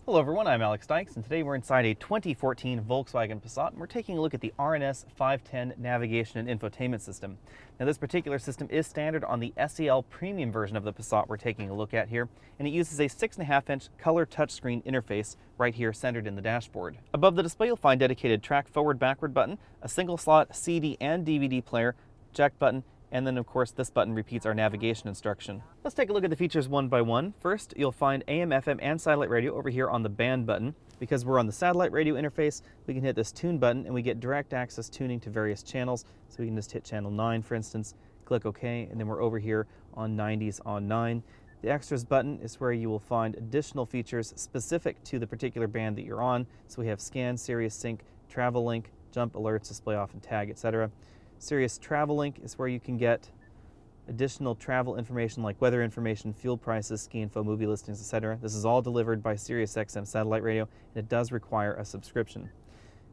Hello everyone, I'm Alex Dykes, and today we're inside a 2014 Volkswagen Passat, and we're taking a look at the RNS 510 navigation and infotainment system. Now this particular system is standard on the SEL premium version of the Passat we're taking a look at here, and it uses a 6.5-inch color touchscreen interface right here centered in the dashboard. Above the display you'll find dedicated track forward-backward button, a single slot CD and DVD player, jack button, and then of course this button repeats our navigation instruction. Let's take a look at the features one by one. First, you'll find AM, FM, and satellite radio over here on the band button. Because we're on the satellite radio interface, we can hit this tune button and we get direct access tuning to various channels. So we can just hit channel 9 for instance, click OK, and then we're over here on 90s on 9. The extras button is where you will find additional features specific to the particular band that you're on. So we have scan, Sirius sync, travel link, jump alerts, display off and tag, etc. Sirius Travel Link is where you can get additional travel information like weather information, fuel prices, ski info, movie listings, etc. This is all delivered by Sirius XM satellite radio, and it does require a subscription.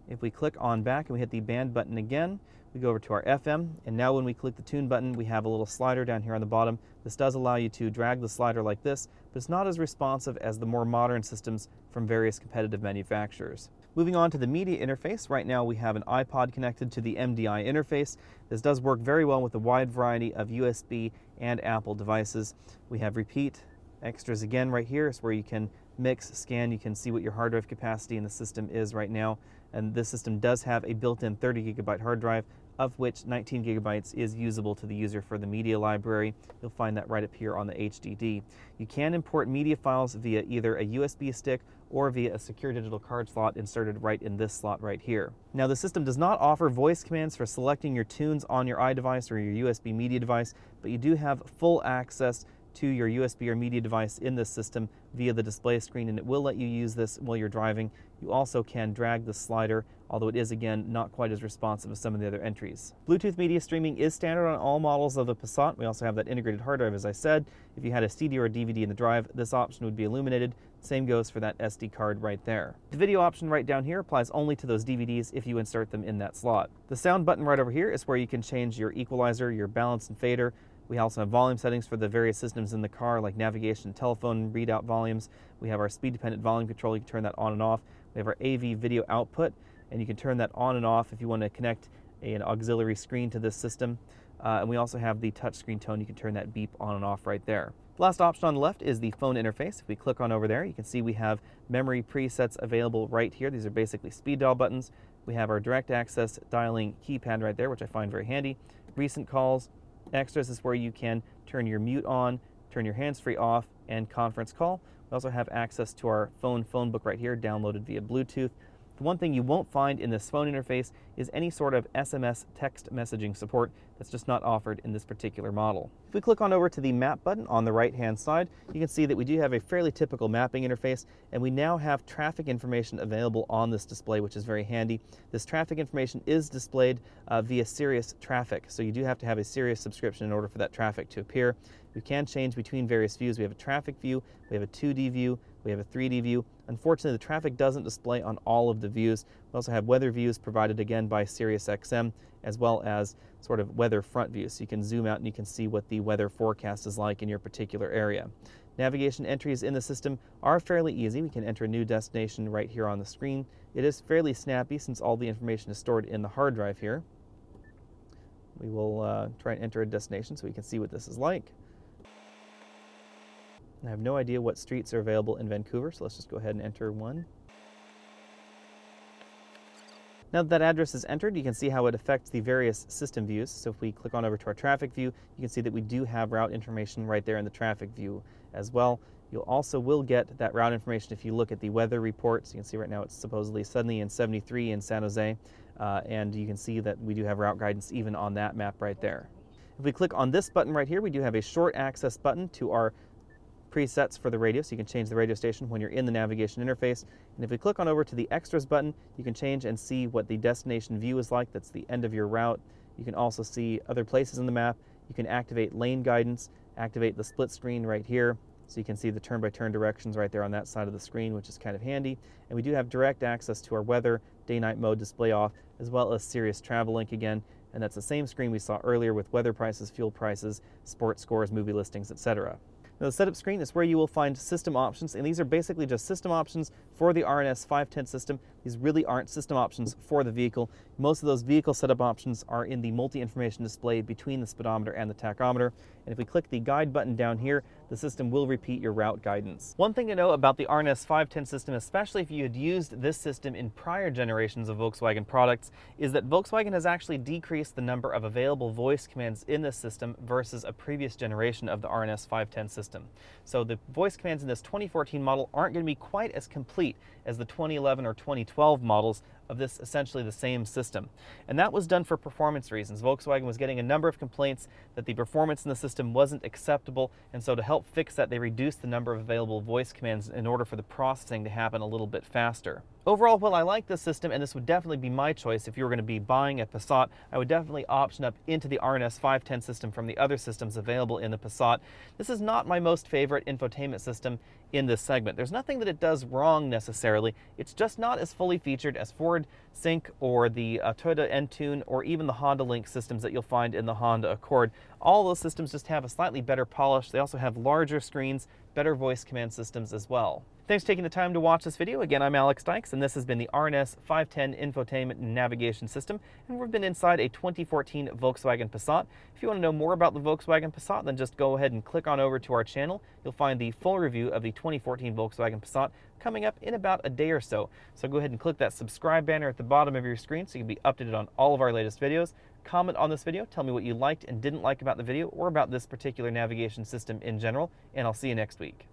If we click on back and we hit the band button again, we go over to our FM, and now when we click the tune button, we have a little slider down here on the bottom. This does allow you to drag the slider like this, but it's not as responsive as the more modern systems from various competitive manufacturers. Moving on to the media interface, right now we have an iPod connected to the MDI interface. This does work very well with a wide variety of USB and Apple devices. We have repeat extras again right here. It's where you can mix, scan, you can see what your hard drive capacity in the system is right now. And this system does have a built-in 30 gigabyte hard drive, of which 19 gigabytes is usable to the user for the media library. You'll find that right up here on the HDD. You can import media files via either a USB stick or via a secure digital card slot inserted right in this slot right here. Now the system does not offer voice commands for selecting your tunes on your iDevice or your USB media device, but you do have full access to your USB or media device in this system via the display screen, and it will let you use this while you're driving. You also can drag the slider, although it is again not quite as responsive as some of the other entries. Bluetooth media streaming is standard on all models of the Passat. We also have that integrated hard drive, as I said. If you had a CD or a DVD in the drive, this option would be illuminated. Same goes for that SD card right there. The video option right down here applies only to those DVDs if you insert them in that slot. The sound button right over here is where you can change your equalizer, your balance and fader. We also have volume settings for the various systems in the car, like navigation, telephone, readout volumes. We have our speed-dependent volume control. You can turn that on and off. We have our AV video output, and you can turn that on and off if you want to connect an auxiliary screen to this system. And we also have the touchscreen tone. You can turn that beep on and off right there. The last option on the left is the phone interface. If we click on over there, you can see we have memory presets available right here. These are basically speed dial buttons. We have our direct access dialing keypad right there, which I find very handy. Recent calls. Extras is where you can turn your mute on, turn your hands-free off, and conference call. We also have access to our phone book right here, downloaded via Bluetooth. The one thing you won't find in this phone interface is any sort of SMS text messaging support. That's just not offered in this particular model. If we click on over to the map button on the right-hand side, you can see that we do have a fairly typical mapping interface, and we now have traffic information available on this display, which is very handy. This traffic information is displayed via Sirius Traffic, so you do have to have a Sirius subscription in order for that traffic to appear. You can change between various views. We have a traffic view, we have a 2D view, we have a 3D view. Unfortunately, the traffic doesn't display on all of the views. We also have weather views provided again by Sirius XM, as well as sort of weather front views. So you can zoom out and you can see what the weather forecast is like in your particular area. Navigation entries in the system are fairly easy. We can enter a new destination right here on the screen. It is fairly snappy since all the information is stored in the hard drive here. We will try and enter a destination so we can see what this is like. I have no idea what streets are available in Vancouver, so let's just go ahead and enter one. Now that address is entered, you can see how it affects the various system views. So if we click on over to our traffic view, you can see that we do have route information right there in the traffic view as well. You also will get that route information if you look at the weather report. So you can see right now it's supposedly sunny and 73 in San Jose, and you can see that we do have route guidance even on that map right there. If we click on this button right here, we do have a short access button to our presets for the radio, so you can change the radio station when you're in the navigation interface. And if we click on over to the extras button, you can change and see what the destination view is like. That's the end of your route. You can also see other places in the map. You can activate lane guidance, activate the split screen right here, so you can see the turn-by-turn directions right there on that side of the screen, which is kind of handy. And we do have direct access to our weather, day-night mode display off, as well as Sirius Travel Link again, and that's the same screen we saw earlier with weather prices, fuel prices, sports scores, movie listings, etc. Now, the setup screen is where you will find system options, and these are basically just system options for the RNS 510 system. These really aren't system options for the vehicle. Most of those vehicle setup options are in the multi-information display between the speedometer and the tachometer. And if we click the guide button down here, the system will repeat your route guidance. One thing to know about the RNS 510 system, especially if you had used this system in prior generations of Volkswagen products, is that Volkswagen has actually decreased the number of available voice commands in this system versus a previous generation of the RNS 510 system. So the voice commands in this 2014 model aren't going to be quite as complete as the 2011 or 2012 models of this essentially the same system. And that was done for performance reasons. Volkswagen was getting a number of complaints that the performance in the system wasn't acceptable, and so to help fix that, they reduced the number of available voice commands in order for the processing to happen a little bit faster. Overall, while I like this system, and this would definitely be my choice if you were going to be buying a Passat, I would definitely option up into the RNS 510 system from the other systems available in the Passat. This is not my most favorite infotainment system in this segment. There's nothing that it does wrong necessarily. It's just not as fully featured as Ford Sync or the Toyota Entune or even the Honda Link systems that you'll find in the Honda Accord. All those systems just have a slightly better polish. They also have larger screens, better voice command systems as well. Thanks for taking the time to watch this video. Again, I'm Alex Dykes, and this has been the RNS 510 Infotainment and Navigation System, and we've been inside a 2014 Volkswagen Passat. If you want to know more about the Volkswagen Passat, then just go ahead and click on over to our channel. You'll find the full review of the 2014 Volkswagen Passat coming up in about a day or so. So go ahead and click that subscribe banner at the bottom of your screen so you can be updated on all of our latest videos. Comment on this video, tell me what you liked and didn't like about the video or about this particular navigation system in general, and I'll see you next week.